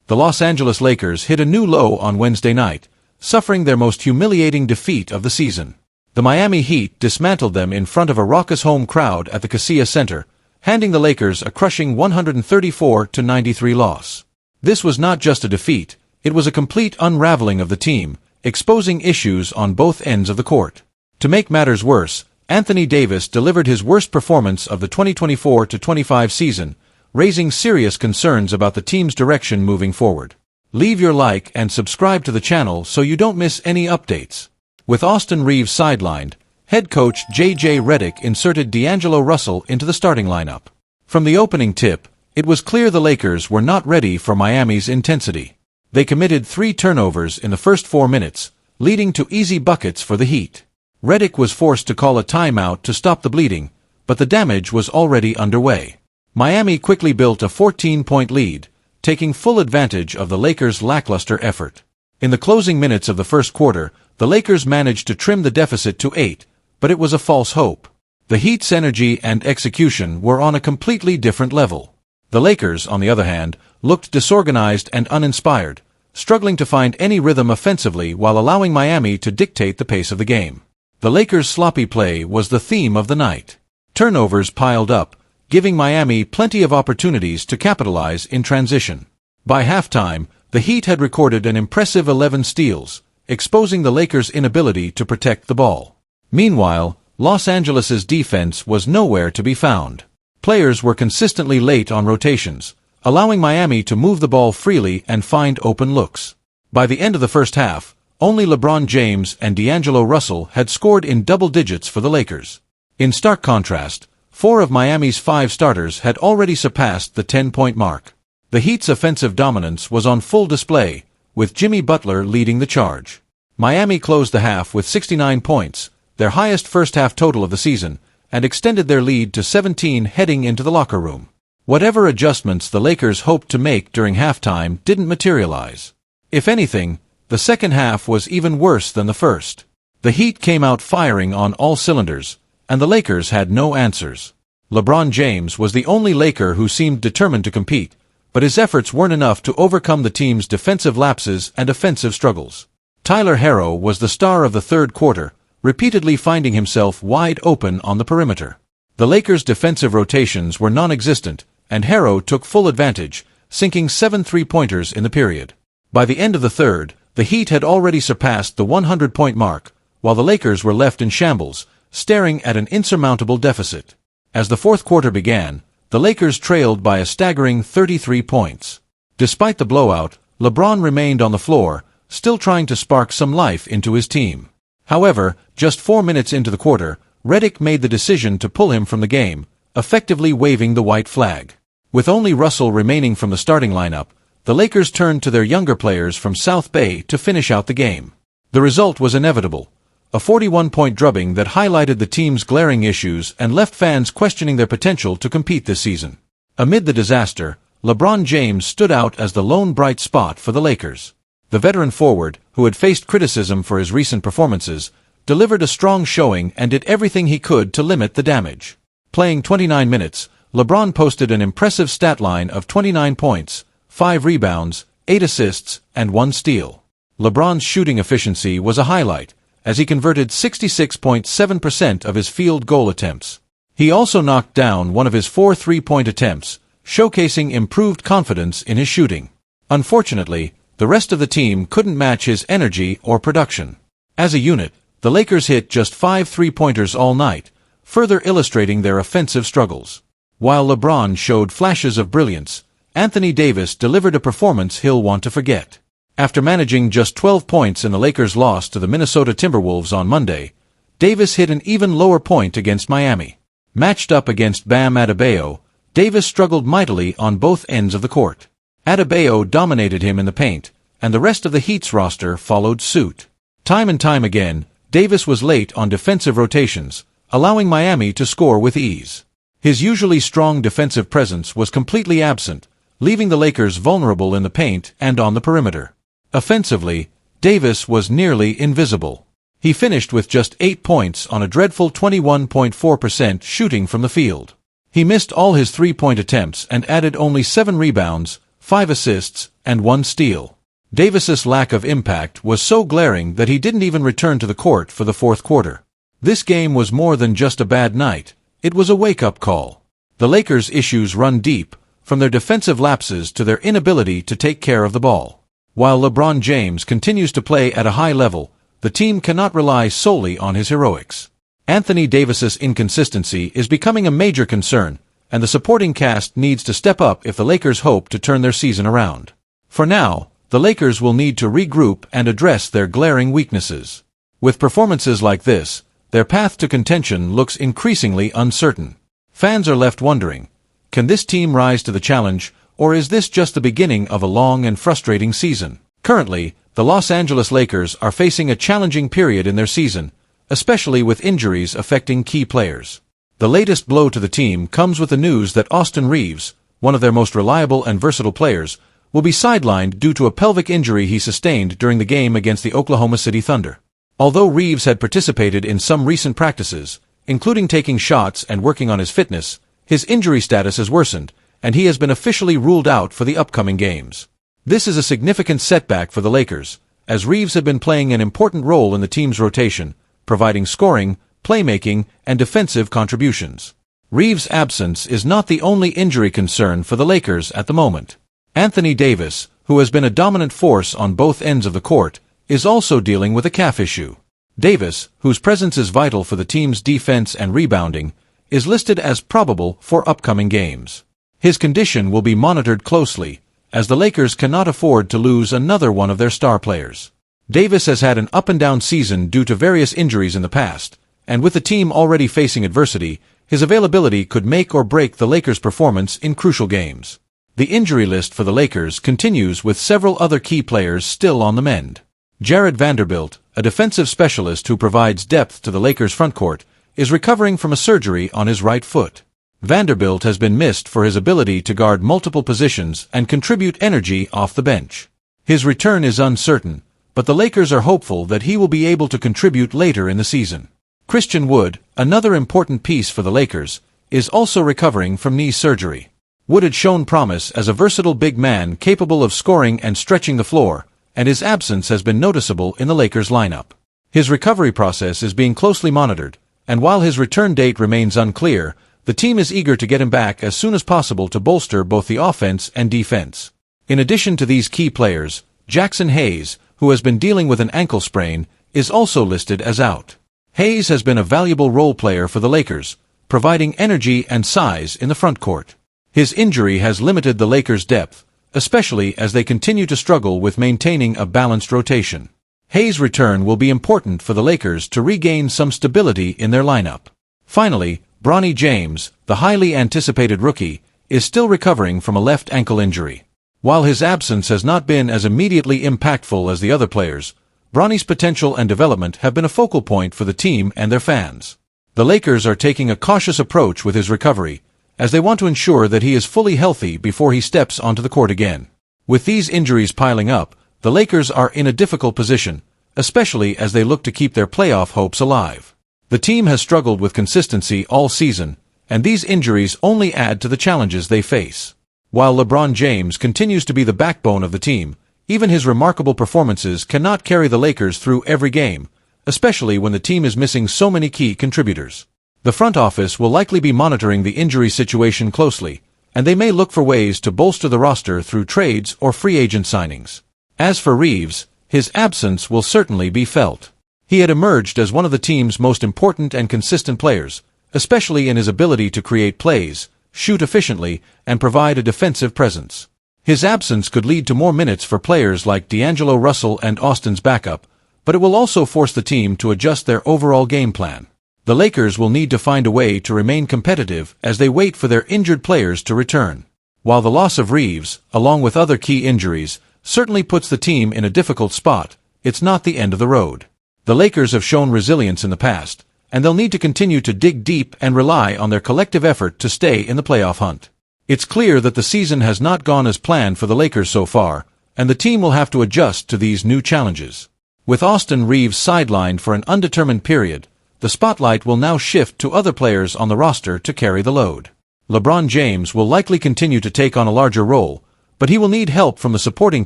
The Los Angeles Lakers hit a new low on Wednesday night, suffering their most humiliating defeat of the season. The Miami Heat dismantled them in front of a raucous home crowd at the Kaseya Center, handing the Lakers a crushing 134-93 loss. This was not just a defeat, it was a complete unraveling of the team, exposing issues on both ends of the court. To make matters worse, Anthony Davis delivered his worst performance of the 2024-25 season, raising serious concerns about the team's direction moving forward. Leave your like and subscribe to the channel so you don't miss any updates. With Austin Reaves sidelined, head coach J.J. Redick inserted D'Angelo Russell into the starting lineup. From the opening tip, it was clear the Lakers were not ready for Miami's intensity. They committed 3 turnovers in the first 4 minutes, leading to easy buckets for the Heat. Redick was forced to call a timeout to stop the bleeding, but the damage was already underway. Miami quickly built a 14-point lead, taking full advantage of the Lakers' lackluster effort. In the closing minutes of the first quarter, the Lakers managed to trim the deficit to 8, but it was a false hope. The Heat's energy and execution were on a completely different level. The Lakers, on the other hand, looked disorganized and uninspired, struggling to find any rhythm offensively while allowing Miami to dictate the pace of the game. The Lakers' sloppy play was the theme of the night. Turnovers piled up, giving Miami plenty of opportunities to capitalize in transition. By halftime, the Heat had recorded an impressive 11 steals, exposing the Lakers' inability to protect the ball. Meanwhile, Los Angeles' defense was nowhere to be found. Players were consistently late on rotations, allowing Miami to move the ball freely and find open looks. By the end of the first half, only LeBron James and D'Angelo Russell had scored in double digits for the Lakers. In stark contrast, 4 of Miami's 5 starters had already surpassed the 10-point mark. The Heat's offensive dominance was on full display, with Jimmy Butler leading the charge. Miami closed the half with 69 points, their highest first-half total of the season, and extended their lead to 17 heading into the locker room. Whatever adjustments the Lakers hoped to make during halftime didn't materialize. If anything, the second half was even worse than the first. The Heat came out firing on all cylinders, and the Lakers had no answers. LeBron James was the only Laker who seemed determined to compete, but his efforts weren't enough to overcome the team's defensive lapses and offensive struggles. Tyler Herro was the star of the third quarter, repeatedly finding himself wide open on the perimeter. The Lakers' defensive rotations were non-existent, and Herro took full advantage, sinking 7 3-pointers in the period. By the end of the third, the Heat had already surpassed the 100-point mark, while the Lakers were left in shambles, staring at an insurmountable deficit. As the fourth quarter began, the Lakers trailed by a staggering 33 points. Despite the blowout, LeBron remained on the floor, still trying to spark some life into his team. However, just 4 minutes into the quarter, Redick made the decision to pull him from the game, effectively waving the white flag. With only Russell remaining from the starting lineup, the Lakers turned to their younger players from South Bay to finish out the game. The result was inevitable. A 41-point drubbing that highlighted the team's glaring issues and left fans questioning their potential to compete this season. Amid the disaster, LeBron James stood out as the lone bright spot for the Lakers. The veteran forward, who had faced criticism for his recent performances, delivered a strong showing and did everything he could to limit the damage. Playing 29 minutes, LeBron posted an impressive stat line of 29 points, 5 rebounds, 8 assists, and 1 steal. LeBron's shooting efficiency was a highlight, as he converted 66.7% of his field goal attempts. He also knocked down one of his 4 3-point attempts, showcasing improved confidence in his shooting. Unfortunately, the rest of the team couldn't match his energy or production. As a unit, the Lakers hit just 5 3-pointers all night, further illustrating their offensive struggles. While LeBron showed flashes of brilliance, Anthony Davis delivered a performance he'll want to forget. After managing just 12 points in the Lakers' loss to the Minnesota Timberwolves on Monday, Davis hit an even lower point against Miami. Matched up against Bam Adebayo, Davis struggled mightily on both ends of the court. Adebayo dominated him in the paint, and the rest of the Heat's roster followed suit. Time and time again, Davis was late on defensive rotations, allowing Miami to score with ease. His usually strong defensive presence was completely absent, leaving the Lakers vulnerable in the paint and on the perimeter. Offensively, Davis was nearly invisible. He finished with just 8 points on a dreadful 21.4% shooting from the field. He missed all his 3-point attempts and added only 7 rebounds, 5 assists, and 1 steal. Davis's lack of impact was so glaring that he didn't even return to the court for the fourth quarter. This game was more than just a bad night, it was a wake-up call. The Lakers' issues run deep, from their defensive lapses to their inability to take care of the ball. While LeBron James continues to play at a high level, the team cannot rely solely on his heroics. Anthony Davis's inconsistency is becoming a major concern, and the supporting cast needs to step up if the Lakers hope to turn their season around. For now, the Lakers will need to regroup and address their glaring weaknesses. With performances like this, their path to contention looks increasingly uncertain. Fans are left wondering, can this team rise to the challenge, or is this just the beginning of a long and frustrating season? Currently, the Los Angeles Lakers are facing a challenging period in their season, especially with injuries affecting key players. The latest blow to the team comes with the news that Austin Reaves, one of their most reliable and versatile players, will be sidelined due to a pelvic injury he sustained during the game against the Oklahoma City Thunder. Although Reaves had participated in some recent practices, including taking shots and working on his fitness, his injury status has worsened, and he has been officially ruled out for the upcoming games. This is a significant setback for the Lakers, as Reaves had been playing an important role in the team's rotation, providing scoring, playmaking, and defensive contributions. Reaves' absence is not the only injury concern for the Lakers at the moment. Anthony Davis, who has been a dominant force on both ends of the court, is also dealing with a calf issue. Davis, whose presence is vital for the team's defense and rebounding, is listed as probable for upcoming games. His condition will be monitored closely, as the Lakers cannot afford to lose another one of their star players. Davis has had an up-and-down season due to various injuries in the past, and with the team already facing adversity, his availability could make or break the Lakers' performance in crucial games. The injury list for the Lakers continues with several other key players still on the mend. Jared Vanderbilt, a defensive specialist who provides depth to the Lakers' frontcourt, is recovering from a surgery on his right foot. Vanderbilt has been missed for his ability to guard multiple positions and contribute energy off the bench. His return is uncertain, but the Lakers are hopeful that he will be able to contribute later in the season. Christian Wood, another important piece for the Lakers, is also recovering from knee surgery. Wood had shown promise as a versatile big man capable of scoring and stretching the floor, and his absence has been noticeable in the Lakers lineup. His recovery process is being closely monitored, and while his return date remains unclear, the team is eager to get him back as soon as possible to bolster both the offense and defense. In addition to these key players, Jackson Hayes, who has been dealing with an ankle sprain, is also listed as out. Hayes has been a valuable role player for the Lakers, providing energy and size in the frontcourt. His injury has limited the Lakers' depth, especially as they continue to struggle with maintaining a balanced rotation. Hayes' return will be important for the Lakers to regain some stability in their lineup. Finally, Bronny James, the highly anticipated rookie, is still recovering from a left ankle injury. While his absence has not been as immediately impactful as the other players, Bronny's potential and development have been a focal point for the team and their fans. The Lakers are taking a cautious approach with his recovery, as they want to ensure that he is fully healthy before he steps onto the court again. With these injuries piling up, the Lakers are in a difficult position, especially as they look to keep their playoff hopes alive. The team has struggled with consistency all season, and these injuries only add to the challenges they face. While LeBron James continues to be the backbone of the team, even his remarkable performances cannot carry the Lakers through every game, especially when the team is missing so many key contributors. The front office will likely be monitoring the injury situation closely, and they may look for ways to bolster the roster through trades or free agent signings. As for Reaves, his absence will certainly be felt. He had emerged as one of the team's most important and consistent players, especially in his ability to create plays, shoot efficiently, and provide a defensive presence. His absence could lead to more minutes for players like D'Angelo Russell and Austin's backup, but it will also force the team to adjust their overall game plan. The Lakers will need to find a way to remain competitive as they wait for their injured players to return. While the loss of Reaves, along with other key injuries, certainly puts the team in a difficult spot, it's not the end of the road. The Lakers have shown resilience in the past, and they'll need to continue to dig deep and rely on their collective effort to stay in the playoff hunt. It's clear that the season has not gone as planned for the Lakers so far, and the team will have to adjust to these new challenges. With Austin Reaves sidelined for an undetermined period, the spotlight will now shift to other players on the roster to carry the load. LeBron James will likely continue to take on a larger role, But he will need help from the supporting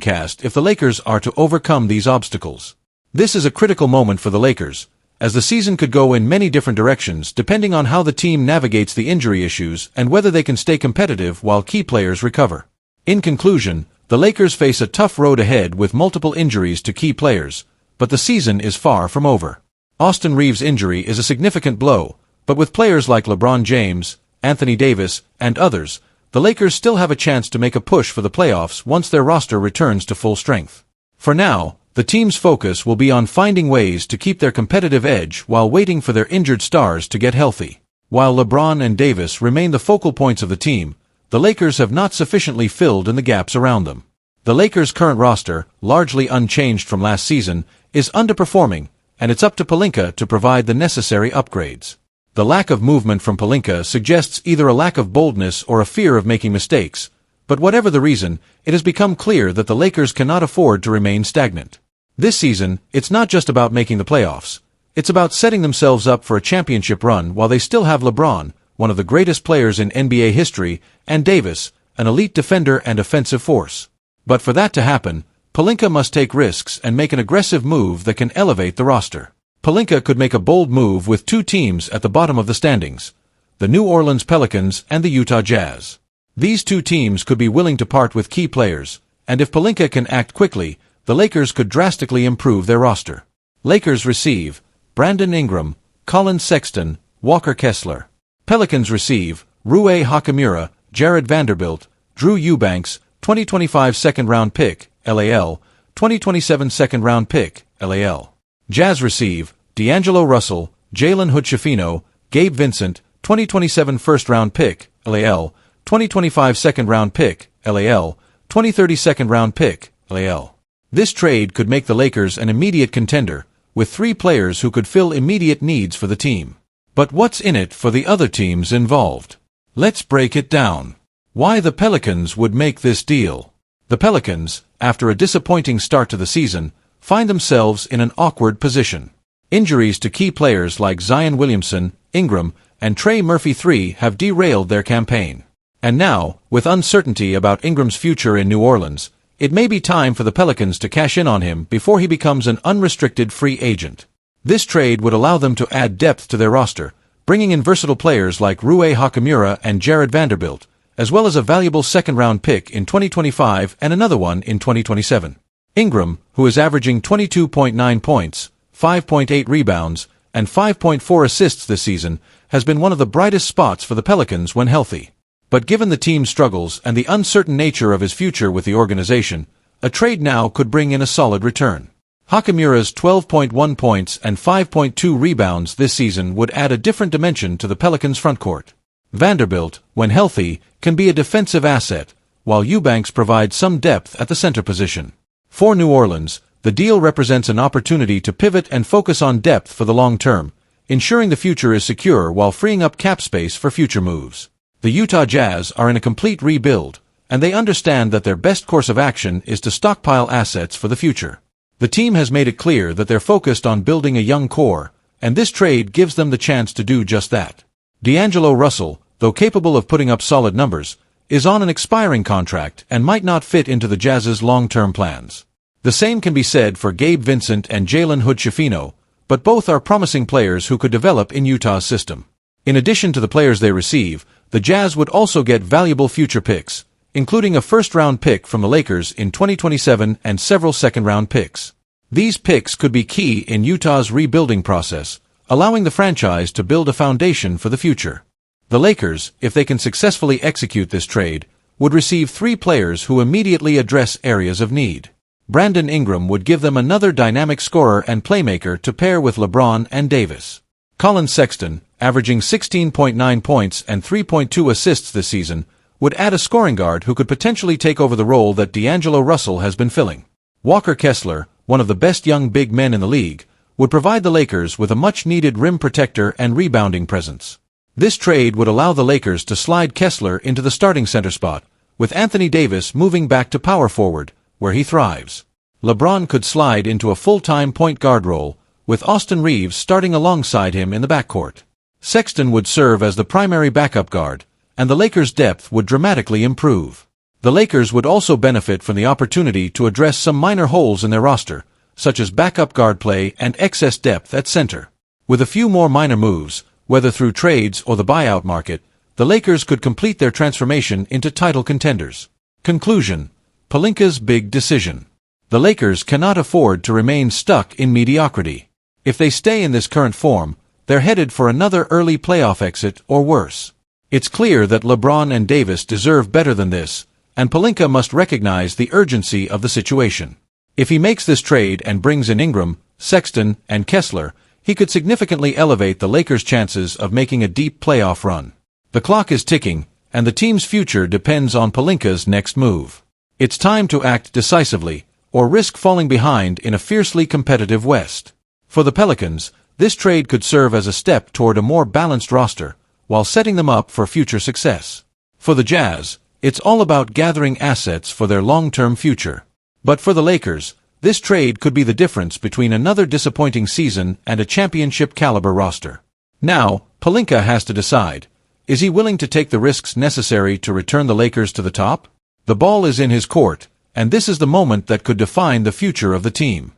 cast if the Lakers are to overcome these obstacles. This is a critical moment for the Lakers, as the season could go in many different directions depending on how the team navigates the injury issues and whether they can stay competitive while key players recover. In conclusion, the Lakers face a tough road ahead with multiple injuries to key players, but the season is far from over. Austin Reeves' injury is a significant blow, but with players like LeBron James, Anthony Davis, and others, the Lakers still have a chance to make a push for the playoffs once their roster returns to full strength. For now, the team's focus will be on finding ways to keep their competitive edge while waiting for their injured stars to get healthy. While LeBron and Davis remain the focal points of the team, the Lakers have not sufficiently filled in the gaps around them. The Lakers' current roster, largely unchanged from last season, is underperforming, and it's up to Pelinka to provide the necessary upgrades. The lack of movement from Pelinka suggests either a lack of boldness or a fear of making mistakes, but whatever the reason, it has become clear that the Lakers cannot afford to remain stagnant. This season, it's not just about making the playoffs. It's about setting themselves up for a championship run while they still have LeBron, one of the greatest players in NBA history, and Davis, an elite defender and offensive force. But for that to happen, Pelinka must take risks and make an aggressive move that can elevate the roster. Pelinka could make a bold move with two teams at the bottom of the standings, the New Orleans Pelicans and the Utah Jazz. These two teams could be willing to part with key players, and if Pelinka can act quickly, the Lakers could drastically improve their roster. Lakers receive Brandon Ingram, Colin Sexton, Walker Kessler. Pelicans receive Rui Hachimura, Jared Vanderbilt, Drew Eubanks, 2025 second-round pick, LAL, 2027 second-round pick, LAL. Jazz receive D'Angelo Russell, Jalen Hood-Schifino, Gabe Vincent, 2027 first-round pick, LAL, 2025 second-round pick, LAL, 2030 second-round pick, LAL. This trade could make the Lakers an immediate contender, with three players who could fill immediate needs for the team. But what's in it for the other teams involved? Let's break it down. Why the Pelicans would make this deal. The Pelicans, after a disappointing start to the season, find themselves in an awkward position. Injuries to key players like Zion Williamson, Ingram, and Trey Murphy III have derailed their campaign. And now, with uncertainty about Ingram's future in New Orleans, it may be time for the Pelicans to cash in on him before he becomes an unrestricted free agent. This trade would allow them to add depth to their roster, bringing in versatile players like Rui Hachimura and Jared Vanderbilt, as well as a valuable second-round pick in 2025 and another one in 2027. Ingram, who is averaging 22.9 points, 5.8 rebounds, and 5.4 assists this season, has been one of the brightest spots for the Pelicans when healthy. But given the team's struggles and the uncertain nature of his future with the organization, a trade now could bring in a solid return. Hachimura's 12.1 points and 5.2 rebounds this season would add a different dimension to the Pelicans' frontcourt. Vanderbilt, when healthy, can be a defensive asset, while Eubanks provides some depth at the center position. For New Orleans, the deal represents an opportunity to pivot and focus on depth for the long term, ensuring the future is secure while freeing up cap space for future moves. The Utah Jazz are in a complete rebuild, and they understand that their best course of action is to stockpile assets for the future. The team has made it clear that they're focused on building a young core, and this trade gives them the chance to do just that. D'Angelo Russell, though capable of putting up solid numbers, is on an expiring contract and might not fit into the Jazz's long-term plans. The same can be said for Gabe Vincent and Jalen Hood-Schifino, but both are promising players who could develop in Utah's system. In addition to the players they receive, the Jazz would also get valuable future picks, including a first-round pick from the Lakers in 2027 and several second-round picks. These picks could be key in Utah's rebuilding process, allowing the franchise to build a foundation for the future. The Lakers, if they can successfully execute this trade, would receive three players who immediately address areas of need. Brandon Ingram would give them another dynamic scorer and playmaker to pair with LeBron and Davis. Colin Sexton, averaging 16.9 points and 3.2 assists this season, would add a scoring guard who could potentially take over the role that D'Angelo Russell has been filling. Walker Kessler, one of the best young big men in the league, would provide the Lakers with a much-needed rim protector and rebounding presence. This trade would allow the Lakers to slide Kessler into the starting center spot, with Anthony Davis moving back to power forward, where he thrives. LeBron could slide into a full-time point guard role, with Austin Reeves starting alongside him in the backcourt. Sexton would serve as the primary backup guard, and the Lakers' depth would dramatically improve. The Lakers would also benefit from the opportunity to address some minor holes in their roster, such as backup guard play and excess depth at center. With a few more minor moves, whether through trades or the buyout market, the Lakers could complete their transformation into title contenders. Conclusion: Pelinka's big decision. The Lakers cannot afford to remain stuck in mediocrity. If they stay in this current form, they're headed for another early playoff exit or worse. It's clear that LeBron and Davis deserve better than this, and Pelinka must recognize the urgency of the situation. If he makes this trade and brings in Ingram, Sexton, and Kessler, he could significantly elevate the Lakers' chances of making a deep playoff run. The clock is ticking, and the team's future depends on Pelinka's next move. It's time to act decisively, or risk falling behind in a fiercely competitive West. For the Pelicans, this trade could serve as a step toward a more balanced roster, while setting them up for future success. For the Jazz, it's all about gathering assets for their long-term future. But for the Lakers, this trade could be the difference between another disappointing season and a championship-caliber roster. Now, Pelinka has to decide. Is he willing to take the risks necessary to return the Lakers to the top? The ball is in his court, and this is the moment that could define the future of the team.